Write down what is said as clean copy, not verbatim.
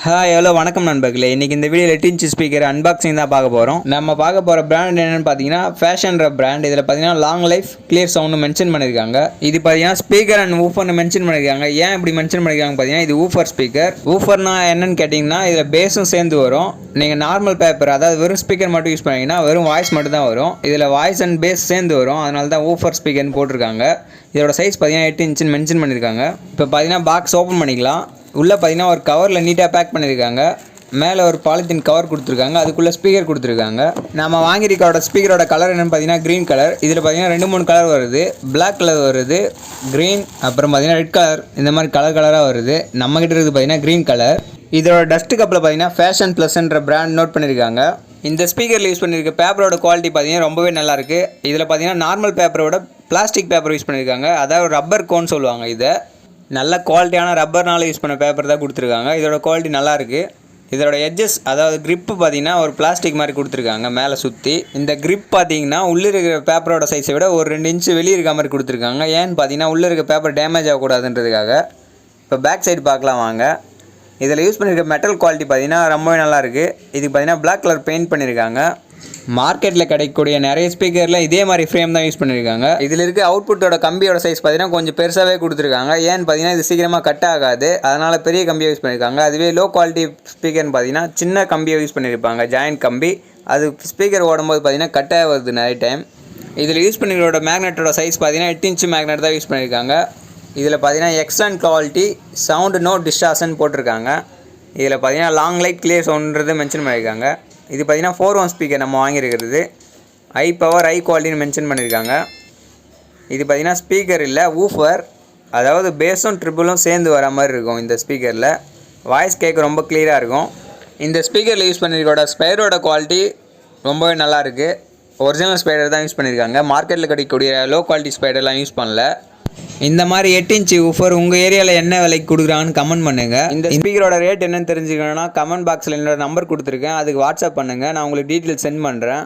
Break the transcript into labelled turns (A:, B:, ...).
A: Hi hello வணக்கம் நண்பர்களே. இன்றைக்கி இந்த வீடியோவில் 8 இன்ச் ஸ்பீக்கர் அன்பாக்சிங் தான் பார்க்க போகிறோம். நம்ம பார்க்க போகிற பிராண்ட் என்னென்னு பார்த்தீங்கன்னா ஃபேஷன்ற பிராண்ட். இதில் பார்த்தீங்கன்னா long life clear sound mention பண்ணியிருக்காங்க. இது பார்த்தீங்கன்னா ஸ்பீக்கர் அண்ட் ஊஃபர்னு மென்ஷன் பண்ணியிருக்காங்க. ஏன் இப்படி மென்ஷன் பண்ணியிருக்காங்க பார்த்தீங்கன்னா இது ஊஃபர் ஸ்பீக்கர். ஊஃபர்னா என்னன்னு கேட்டிங்கன்னா இதில் பேஸும் சேர்ந்து வரும். நீங்கள் நார்மல் பேப்பர் அதாவது வெறும் ஸ்பீக்கர் மட்டும் யூஸ் பண்ணிங்கன்னா வெறும் வாய்ஸ் மட்டும் தான் வரும். இதில் வாய்ஸ் அண்ட் பேஸ் சேர்ந்து வரும். அதனால தான் ஊஃபர் ஸ்பீக்கர்னு போட்டிருக்காங்க. இதோட சைஸ் பார்த்தீங்கன்னா 8 இன்ச்சுன்னு மென்ஷன் பண்ணியிருக்காங்க. இப்போ பார்த்தீங்கன்னா பாக்ஸ் ஓப்பன் பண்ணிக்கலாம். உள்ளே பார்த்தீங்கன்னா ஒரு கவரில் நீட்டாக பேக் பண்ணியிருக்காங்க. மேலே ஒரு பாலித்தீன் கவர் கொடுத்துருக்காங்க. அதுக்குள்ளே ஸ்பீக்கர் கொடுத்துருக்காங்க. நம்ம வாங்கியிருக்கோட ஸ்பீக்கரோட கலர் என்னென்னு பார்த்தீங்கன்னா க்ரீன் கலர். இதில் பார்த்தீங்கன்னா 2-3 கலர் வருது. பிளாக் கலர் வருது, க்ரீன், அப்புறம் பார்த்தீங்கன்னா ரெட் கலர். இந்த மாதிரி கலராக வருது. நம்மகிட்ட இருக்குது பார்த்தீங்கன்னா க்ரீன் கலர். இதோட டஸ்ட் கப்பில் பார்த்தீங்கன்னா ஃபேஷன் ப்ளஸ்ன்ற பிராண்ட் நோட் பண்ணியிருக்காங்க. இந்த ஸ்பீக்கரில் யூஸ் பண்ணியிருக்க பேப்பரோட குவாலிட்டி பார்த்தீங்கன்னா ரொம்பவே நல்லாயிருக்கு. இதில் பார்த்தீங்கன்னா நார்மல் பேப்பரோட பிளாஸ்டிக் பேப்பர் யூஸ் பண்ணியிருக்காங்க. அதாவது ரப்பர் கோன் சொல்லுவாங்க. இதை நல்ல குவாலிட்டியான ரப்பர்னால் யூஸ் பண்ண பேப்பர் தான் கொடுத்துருக்காங்க. இதோட குவாலிட்டி நல்லாயிருக்கு. இதோட எட்ஜஸ் அதாவது க்ரிப்பு பார்த்தீங்கன்னா ஒரு பிளாஸ்டிக் மாதிரி கொடுத்துருக்காங்க மேலே சுற்றி. இந்த க்ரிப் பார்த்தீங்கன்னா உள்ளே இருக்கிற பேப்பரோட சைஸை விட ஒரு 2 இன்ச்சு வெளியே இருக்க மாதிரி கொடுத்துருக்காங்க. ஏன்னு பார்த்தீங்கன்னா உள்ளே இருக்க பேப்பர் டேமேஜ் ஆகக்கூடாதுன்றதுக்காக. இப்போ பேக் சைடு பார்க்கலாம் வாங்க. இதில் யூஸ் பண்ணியிருக்க மெட்டல் குவாலிட்டி பார்த்தீங்கன்னா ரொம்பவே நல்லாயிருக்கு. இதுக்கு பார்த்தீங்கன்னா பிளாக் கலர் பெயிண்ட் பண்ணியிருக்காங்க. மார்க்கெட்டில் கிடைக்கக்கூடிய நிறைய ஸ்பீக்கரில் இதே மாதிரி ஃப்ரேம் தான் யூஸ் பண்ணியிருக்காங்க. இதில் இருக்க அவுட்புட்டோட கம்பியோட சைஸ் பார்த்தீங்கன்னா கொஞ்சம் பெருசாகவே கொடுத்துருக்காங்க. ஏன்னு பார்த்தீங்கன்னா இது சீக்கிரமாக கட் ஆகாது. அதனால் பெரிய கம்பியை யூஸ் பண்ணியிருக்காங்க. அதுவே லோ குவாலிட்டி ஸ்பீக்கர்னு பார்த்தீங்கன்னா சின்ன கம்பியை யூஸ் பண்ணியிருப்பாங்க, ஜாயிண்ட் கம்பி. அது ஸ்பீக்கர் ஓடும்போது பார்த்தீங்கன்னா கட் ஆகுது நிறைய டைம். இதில் யூஸ் பண்ணிக்கிறோட மேக்னெட்டோட சைஸ் பார்த்தீங்கன்னா 8 இன்ச்சு மேக்னெட் தான் யூஸ் பண்ணியிருக்காங்க. இதில் பார்த்தீங்கன்னா extern quality sound no distortion போட்டிருக்காங்க. இதில் பார்த்தீங்கன்னா லாங் லைஃப் கிளியர் சவுண்டுன்றது மென்ஷன் பண்ணியிருக்காங்க. இது பார்த்தீங்கன்னா 4-1 ஸ்பீக்கர் நம்ம வாங்கியிருக்கிறது. ஹை பவர் ஹை குவாலிட்டின்னு மென்ஷன் பண்ணியிருக்காங்க. இது பார்த்தீங்கன்னா ஸ்பீக்கர் இல்லை, ஊஃபர். அதாவது பேஸும் ட்ரிபிளும் சேர்ந்து வர மாதிரி இருக்கும் இந்த ஸ்பீக்கரில். வாய்ஸ் கேட்க ரொம்ப கிளியராக இருக்கும். இந்த ஸ்பீக்கரில் யூஸ் பண்ணியிருக்கோட ஸ்பைடரோட குவாலிட்டி ரொம்பவே நல்லாயிருக்கு. ஒரிஜினல் ஸ்பைடர் தான் யூஸ் பண்ணியிருக்காங்க. மார்க்கெட்டில் கிடைக்கக்கூடிய லோ குவாலிட்டி ஸ்பைடர்லாம் யூஸ் பண்ணல. இந்த மாதிரி 8 இன்ச்சு ஊஃபர் உங்கள் ஏரியாவில் என்ன விலைக்கு கொடுக்குறாங்கன்னு கமெண்ட் பண்ணுங்கள். இந்த ஸ்பீக்கரோட ரேட் என்னன்னு தெரிஞ்சுக்கணுன்னா கமெண்ட் பாக்ஸில் என்னோட நம்பர் கொடுத்துருக்கேன். அதுக்கு வாட்ஸ்அப் பண்ணுங்கள். நான் உங்களுக்கு டீட்டெயில் சென்ட் பண்ணுறேன்.